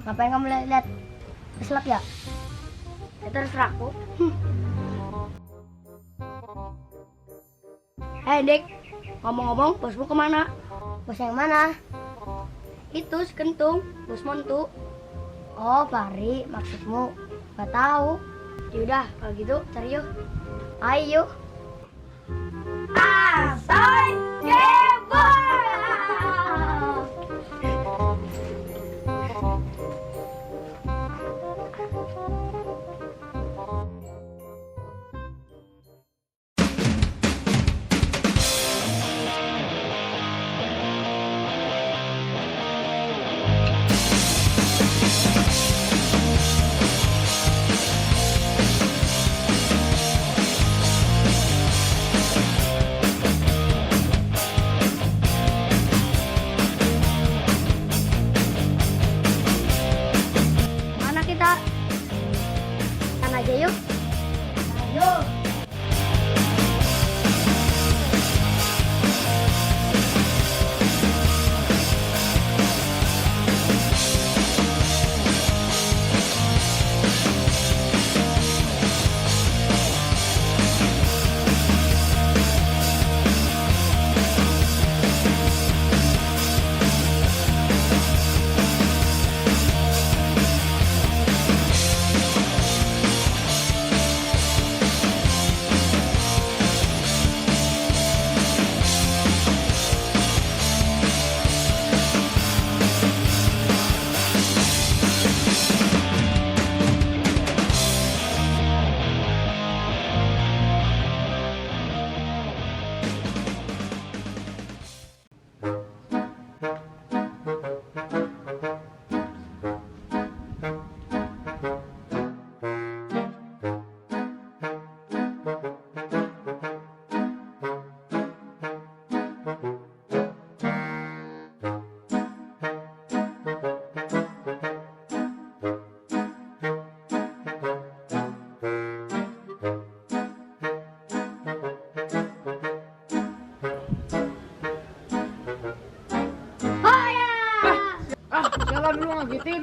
Ngapain kamu lihat keselak ya? Ya terserah aku. Dik, ngomong-ngomong, bosmu kemana? Bos yang mana? Itu si Kentung, bos Montu. Oh, Fahri, maksudmu? Gak tahu. Yaudah, kalau gitu cari yuk. Ayo. Asoy Kebab! Mana kita? Kan aja yuk. Ayo. Jalan dulu ngagetin.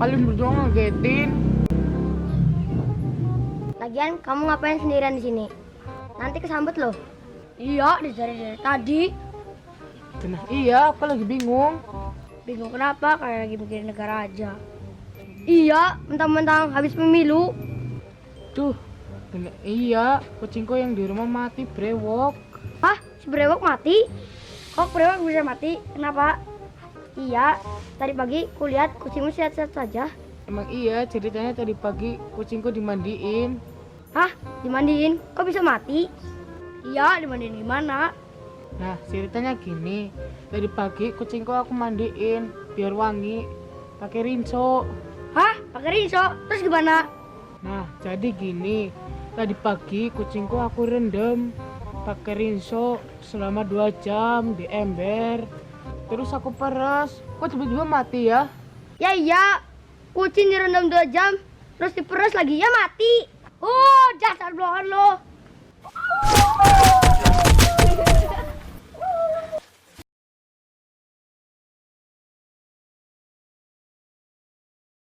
Kalian berdua ngagetin. Lagian kamu ngapain sendirian di sini? Nanti kesambet loh. Iya, dicari dari tadi. Nah, iya, aku lagi bingung. Bingung kenapa? Kayak lagi mikirin negara aja. Iya, mentang-mentang habis pemilu. Tuh, iya, kucingku yang di rumah mati brewok. Hah? Si brewok mati? Kok brewok bisa mati? Kenapa? Iya, tadi pagi kulihat kucingmu sehat-sehat saja. Emang iya, ceritanya tadi pagi kucingku dimandiin. Hah? Dimandiin? Kok bisa mati? Iya, dimandiin gimana? Nah, ceritanya gini. Tadi pagi kucingku aku mandiin biar wangi pakai rinso. Hah? Pakai rinso? Terus gimana? Nah, jadi gini. Tadi pagi kucingku aku rendam pakai rinso selama 2 jam di ember. Terus aku peres. Kok tiba-tiba mati ya? Ya iya, kucing direndam 2 jam, terus diperes lagi, ya mati. Oh, dasar blohan lo.